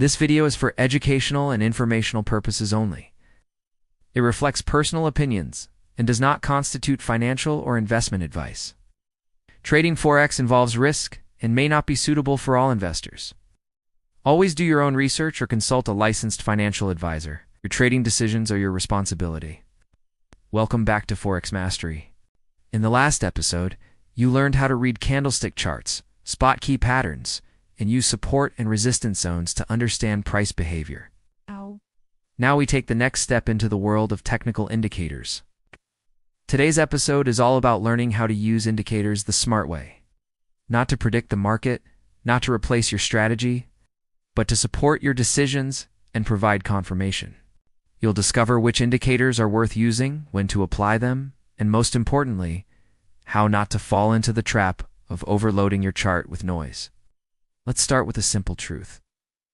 This video is for educational and informational purposes only. It reflects personal opinions and does not constitute financial or investment advice. Trading Forex involves risk and may not be suitable for all investors. Always do your own research or consult a licensed financial advisor. Your trading decisions are your responsibility. Welcome back to Forex Mastery. In the last episode, you learned how to read candlestick charts, spot key patterns, and use support and resistance zones to understand price behavior. Now we take the next step into the world of technical indicators. Today's episode is all about learning how to use indicators the smart way. Not to predict the market, not to replace your strategy, but to support your decisions and provide confirmation. You'll discover which indicators are worth using, when to apply them, and most importantly, how not to fall into the trap of overloading your chart with noise. Let's start with a simple truth.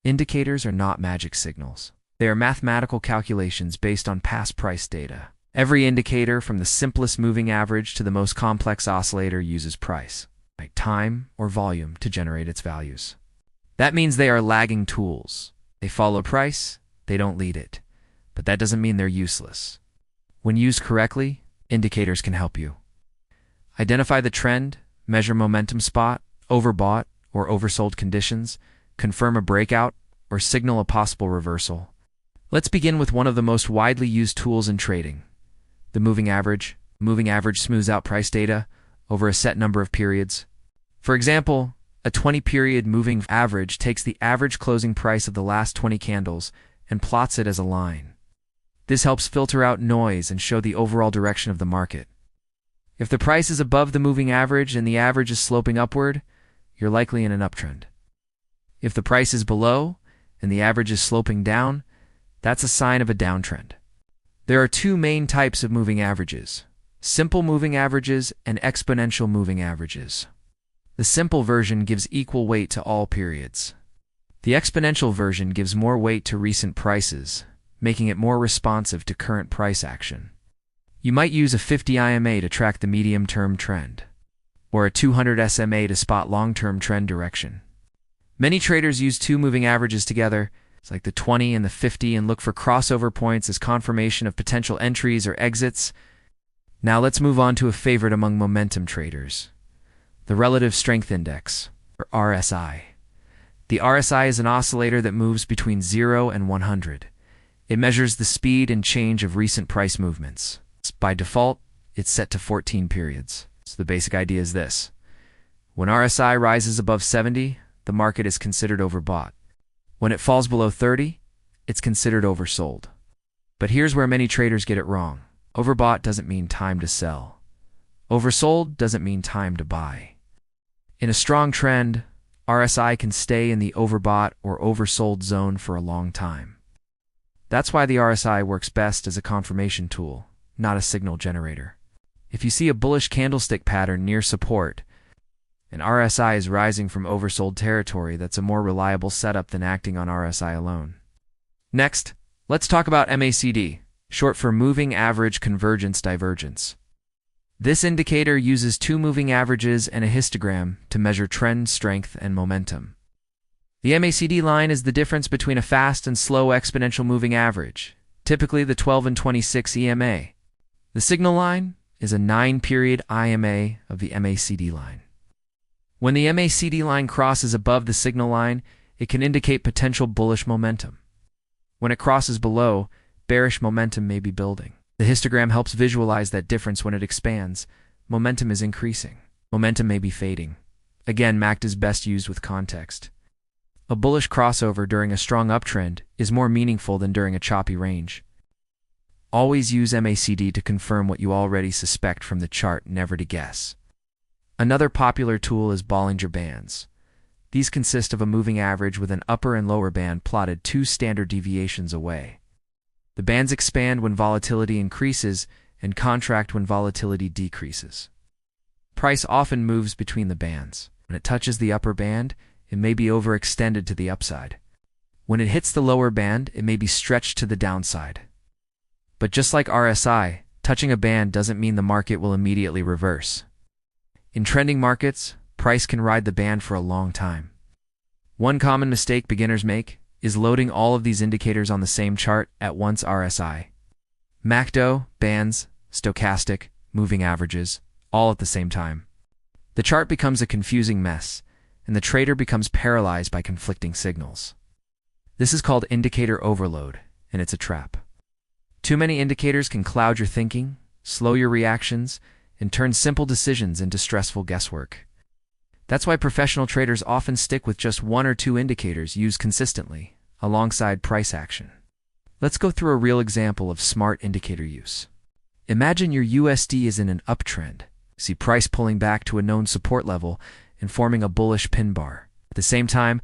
Indicators are not magic signals. They are mathematical calculations based on past price data. Every indicator, from the simplest moving average to the most complex oscillator, uses price, like time or volume, to generate its values. That means they are lagging tools. They follow price, they don't lead it. But that doesn't mean they're useless. When used correctly, indicators can help you identify the trend, measure momentum spot, overbought or oversold conditions, confirm a breakout, or signal a possible reversal. Let's begin with one of the most widely used tools in trading, the moving average. Moving average smooths out price data over a set number of periods. For example, a 20-period moving average takes the average closing price of the last 20 candles and plots it as a line. This helps filter out noise and show the overall direction of the market. If the price is above the moving average and the average is sloping upward, you're likely in an uptrend. If the price is below and the average is sloping down, that's a sign of a downtrend. There are two main types of moving averages: simple moving averages and exponential moving averages. The simple version gives equal weight to all periods. The exponential version gives more weight to recent prices, making it more responsive to current price action. You might use a 50 IMA to track the medium-term trend, or a 200 SMA to spot long-term trend direction. Many traders use two moving averages together, like the 20 and the 50, and look for crossover points as confirmation of potential entries or exits. Now let's move on to a favorite among momentum traders, the Relative Strength Index, or RSI. The RSI is an oscillator that moves between 0 and 100. It measures the speed and change of recent price movements. By default, it's set to 14 periods. So the basic idea is this: when RSI rises above 70, the market is considered overbought. When it falls below 30, it's considered oversold. But here's where many traders get it wrong. Overbought doesn't mean time to sell. Oversold doesn't mean time to buy. In a strong trend, RSI can stay in the overbought or oversold zone for a long time. That's why the RSI works best as a confirmation tool, not a signal generator. If you see a bullish candlestick pattern near support, and RSI is rising from oversold territory, that's a more reliable setup than acting on RSI alone. Next, let's talk about MACD, short for Moving Average Convergence Divergence. This indicator uses two moving averages and a histogram to measure trend strength and momentum. The MACD line is the difference between a fast and slow exponential moving average, typically the 12 and 26 EMA. The signal line is a 9-period IMA of the MACD line. When the MACD line crosses above the signal line, it can indicate potential bullish momentum. When it crosses below, bearish momentum may be building. The histogram helps visualize that difference. When it expands, momentum is increasing. Momentum may be fading. Again, MACD is best used with context. A bullish crossover during a strong uptrend is more meaningful than during a choppy range. Always use MACD to confirm what you already suspect from the chart, never to guess. Another popular tool is Bollinger Bands. These consist of a moving average with an upper and lower band plotted 2 standard deviations away. The bands expand when volatility increases and contract when volatility decreases. Price often moves between the bands. When it touches the upper band, it may be overextended to the upside. When it hits the lower band, it may be stretched to the downside. But just like RSI, touching a band doesn't mean the market will immediately reverse. In trending markets, price can ride the band for a long time. One common mistake beginners make is loading all of these indicators on the same chart at once: RSI, MACD, bands, stochastic, moving averages, all at the same time. The chart becomes a confusing mess, and the trader becomes paralyzed by conflicting signals. This is called indicator overload, and it's a trap. Too many indicators can cloud your thinking, slow your reactions, and turn simple decisions into stressful guesswork. That's why professional traders often stick with just one or two indicators used consistently, alongside price action. Let's go through a real example of smart indicator use. Imagine your USD is in an uptrend. See price pulling back to a known support level and forming a bullish pin bar. At the same time,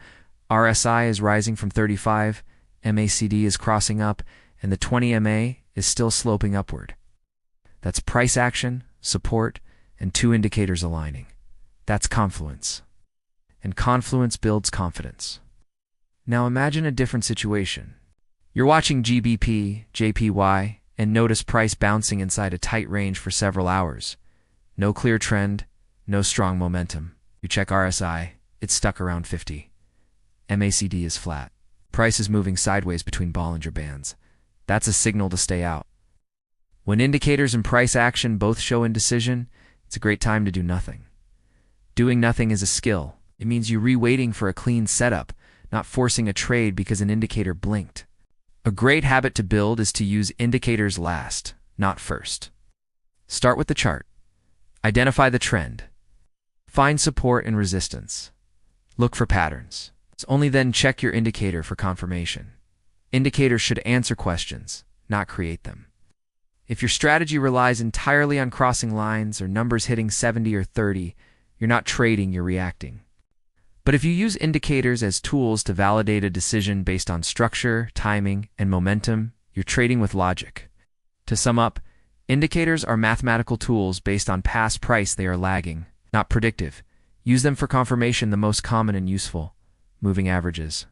RSI is rising from 35, MACD is crossing up, and the 20 MA is still sloping upward. That's price action, support, and two indicators aligning. That's confluence. And confluence builds confidence. Now imagine a different situation. You're watching GBP, JPY, and notice price bouncing inside a tight range for several hours. No clear trend, no strong momentum. You check RSI, it's stuck around 50. MACD is flat. Price is moving sideways between Bollinger bands. That's a signal to stay out. When indicators and price action both show indecision, it's a great time to do nothing. Doing nothing is a skill. It means you re-waiting for a clean setup, not forcing a trade because an indicator blinked. A great habit to build is to use indicators last, not first. Start with the chart. Identify the trend. Find support and resistance. Look for patterns. Only then check your indicator for confirmation. Indicators should answer questions, not create them. If your strategy relies entirely on crossing lines or numbers hitting 70 or 30, you're not trading, you're reacting. But if you use indicators as tools to validate a decision based on structure, timing, and momentum, you're trading with logic. To sum up, indicators are mathematical tools based on past price. They are lagging, not predictive. Use them for confirmation. The most common and useful: moving averages,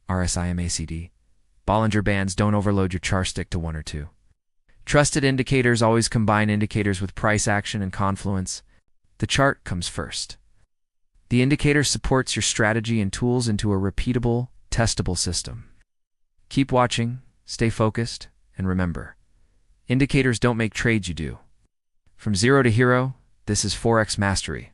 RSI, MACD. Bollinger bands. Don't overload your chart, stick to one or two. Trusted indicators. Always combine indicators with price action and confluence. The chart comes first. The indicator supports your strategy and tools into a repeatable, testable system. Keep watching, stay focused, and remember, indicators don't make trades, you do. From zero to hero, this is Forex Mastery.